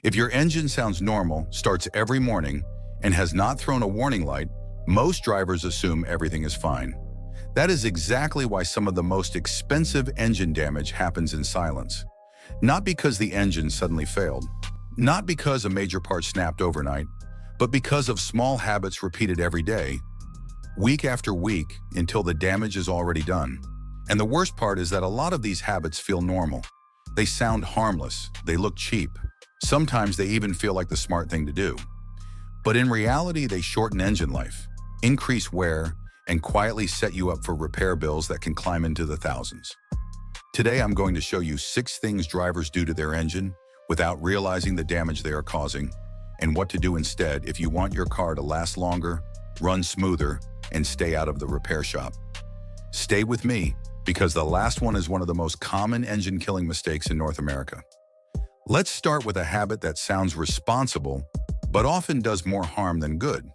If your engine sounds normal, starts every morning, and has not thrown a warning light, most drivers assume everything is fine. That is exactly why some of the most expensive engine damage happens in silence. Not because the engine suddenly failed, not because a major part snapped overnight, but because of small habits repeated every day, week after week, until the damage is already done. And the worst part is that a lot of these habits feel normal. They sound harmless, they look cheap. Sometimes they even feel like the smart thing to do. But in reality, they shorten engine life, increase wear, and quietly set you up for repair bills that can climb into the thousands. Today, I'm going to show you 6 things drivers do to their engine without realizing the damage they are causing, and what to do instead if you want your car to last longer, run smoother, and stay out of the repair shop. Stay with me, because the last one is one of the most common engine-killing mistakes in North America. Let's start with a habit that sounds responsible, but often does more harm than good.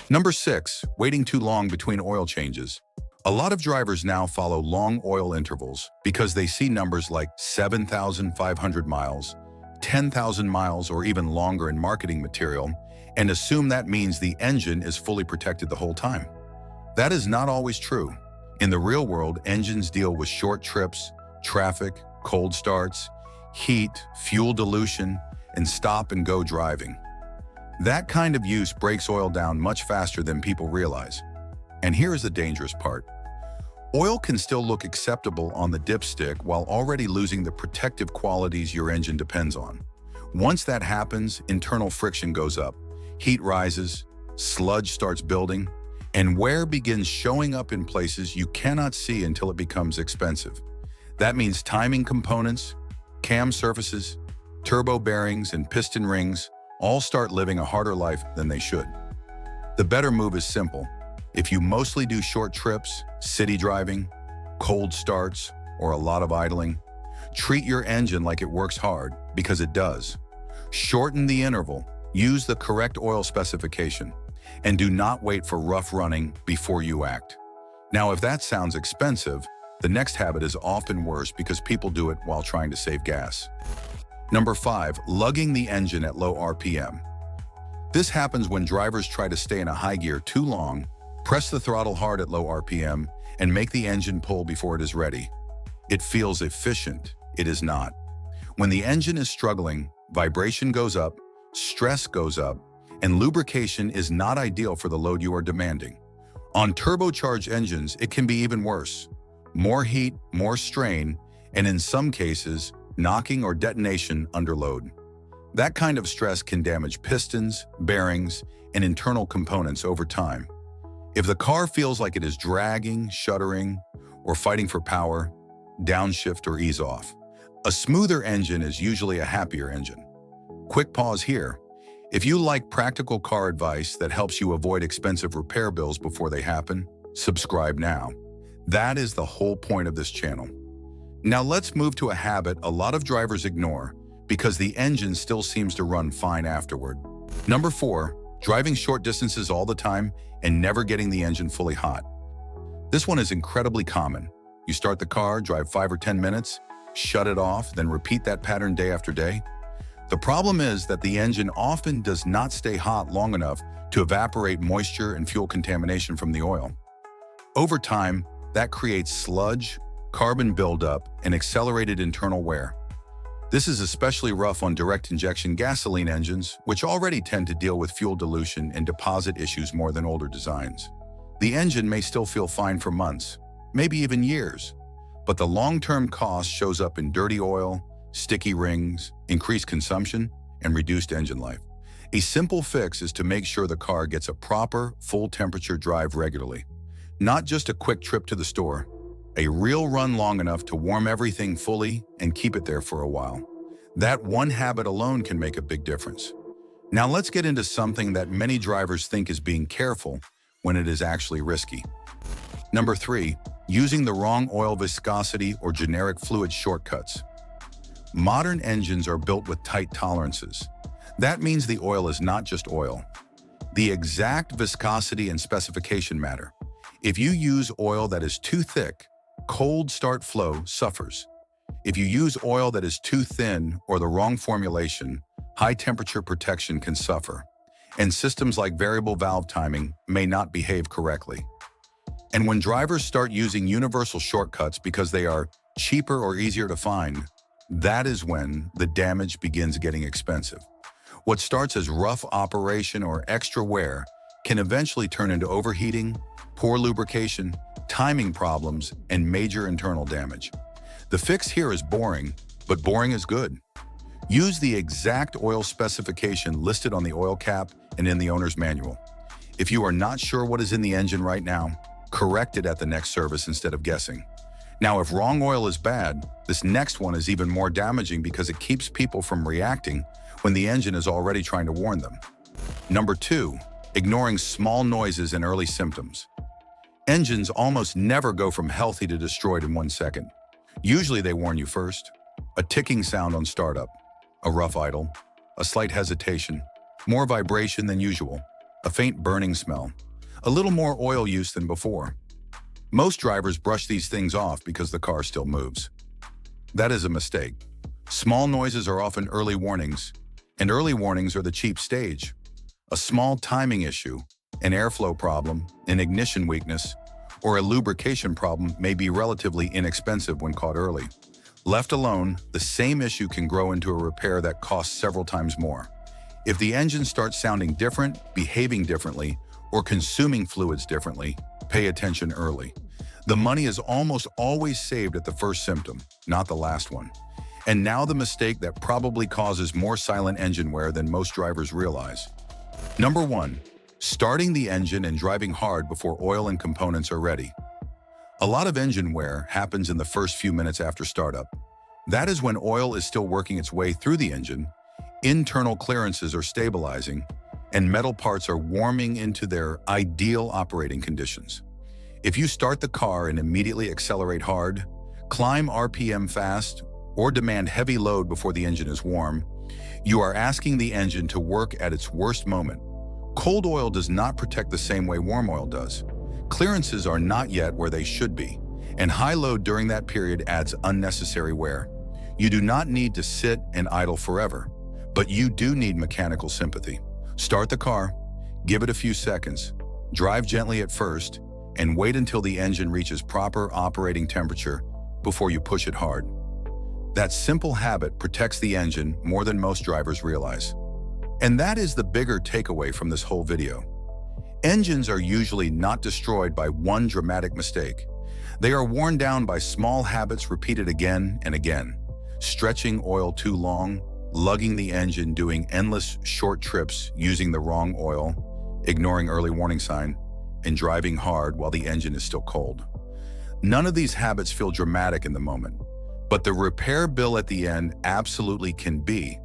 Number 6, waiting too long between oil changes. A lot of drivers now follow long oil intervals because they see numbers like 7,500 miles, 10,000 miles, or even longer in marketing material, and assume that means the engine is fully protected the whole time. That is not always true. In the real world, engines deal with short trips, traffic, cold starts, heat, fuel dilution, and stop-and-go driving. That kind of use breaks oil down much faster than people realize. And here is the dangerous part. Oil can still look acceptable on the dipstick while already losing the protective qualities your engine depends on. Once that happens, internal friction goes up, heat rises, sludge starts building, and wear begins showing up in places you cannot see until it becomes expensive. That means timing components, cam surfaces, turbo bearings, and piston rings all start living a harder life than they should. The better move is simple. If you mostly do short trips, city driving, cold starts, or a lot of idling, treat your engine like it works hard, because it does. Shorten the interval, use the correct oil specification, and do not wait for rough running before you act. Now, if that sounds expensive, the next habit is often worse because people do it while trying to save gas. Number 5, lugging the engine at low RPM. This happens when drivers try to stay in a high gear too long, press the throttle hard at low RPM, and make the engine pull before it is ready. It feels efficient. It is not. When the engine is struggling, vibration goes up, stress goes up, and lubrication is not ideal for the load you are demanding. On turbocharged engines, it can be even worse. More heat, more strain, and in some cases, knocking or detonation under load. That kind of stress can damage pistons, bearings, and internal components over time. If the car feels like it is dragging, shuddering, or fighting for power, downshift or ease off. A smoother engine is usually a happier engine. Quick pause here. If you like practical car advice that helps you avoid expensive repair bills before they happen, subscribe now. That is the whole point of this channel. Now let's move to a habit a lot of drivers ignore because the engine still seems to run fine afterward. Number 4, driving short distances all the time and never getting the engine fully hot. This one is incredibly common. You start the car, drive 5 or 10 minutes, shut it off, then repeat that pattern day after day. The problem is that the engine often does not stay hot long enough to evaporate moisture and fuel contamination from the oil. Over time, that creates sludge, carbon buildup, and accelerated internal wear. This is especially rough on direct injection gasoline engines, which already tend to deal with fuel dilution and deposit issues more than older designs. The engine may still feel fine for months, maybe even years, but the long-term cost shows up in dirty oil, sticky rings, increased consumption, and reduced engine life. A simple fix is to make sure the car gets a proper, full-temperature drive regularly. Not just a quick trip to the store, a real run long enough to warm everything fully and keep it there for a while. That one habit alone can make a big difference. Now let's get into something that many drivers think is being careful when it is actually risky. Number 3, using the wrong oil viscosity or generic fluid shortcuts. Modern engines are built with tight tolerances. That means the oil is not just oil. The exact viscosity and specification matter. If you use oil that is too thick, cold start flow suffers. If you use oil that is too thin or the wrong formulation, high temperature protection can suffer, and systems like variable valve timing may not behave correctly. And when drivers start using universal shortcuts because they are cheaper or easier to find, that is when the damage begins getting expensive. What starts as rough operation or extra wear can eventually turn into overheating, poor lubrication, timing problems, and major internal damage. The fix here is boring, but boring is good. Use the exact oil specification listed on the oil cap and in the owner's manual. If you are not sure what is in the engine right now, correct it at the next service instead of guessing. Now, if wrong oil is bad, this next one is even more damaging because it keeps people from reacting when the engine is already trying to warn them. Number 2, ignoring small noises and early symptoms. Engines almost never go from healthy to destroyed in 1 second. Usually they warn you first. A ticking sound on startup, a rough idle, a slight hesitation, more vibration than usual, a faint burning smell, a little more oil use than before. Most drivers brush these things off because the car still moves. That is a mistake. Small noises are often early warnings, and early warnings are the cheap stage. A small timing issue, an airflow problem, an ignition weakness, or a lubrication problem may be relatively inexpensive when caught early. Left alone, the same issue can grow into a repair that costs several times more. If the engine starts sounding different, behaving differently, or consuming fluids differently, pay attention early. The money is almost always saved at the first symptom, not the last one. And now the mistake that probably causes more silent engine wear than most drivers realize. Number 1, starting the engine and driving hard before oil and components are ready. A lot of engine wear happens in the first few minutes after startup. That is when oil is still working its way through the engine, internal clearances are stabilizing, and metal parts are warming into their ideal operating conditions. If you start the car and immediately accelerate hard, climb RPM fast, or demand heavy load before the engine is warm, you are asking the engine to work at its worst moment. Cold oil does not protect the same way warm oil does. Clearances are not yet where they should be, and high load during that period adds unnecessary wear. You do not need to sit and idle forever, but you do need mechanical sympathy. Start the car, give it a few seconds, drive gently at first, and wait until the engine reaches proper operating temperature before you push it hard. That simple habit protects the engine more than most drivers realize. And that is the bigger takeaway from this whole video. Engines are usually not destroyed by one dramatic mistake. They are worn down by small habits repeated again and again. Stretching oil too long, lugging the engine, doing endless short trips using the wrong oil, ignoring early warning sign, and driving hard while the engine is still cold. None of these habits feel dramatic in the moment, but the repair bill at the end absolutely can be.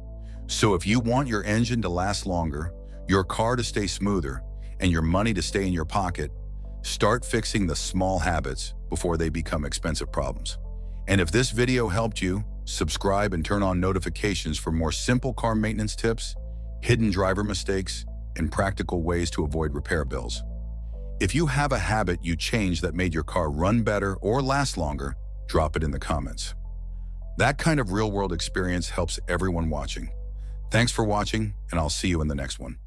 So if you want your engine to last longer, your car to stay smoother, and your money to stay in your pocket, start fixing the small habits before they become expensive problems. And if this video helped you, subscribe and turn on notifications for more simple car maintenance tips, hidden driver mistakes, and practical ways to avoid repair bills. If you have a habit you changed that made your car run better or last longer, drop it in the comments. That kind of real-world experience helps everyone watching. Thanks for watching, and I'll see you in the next one.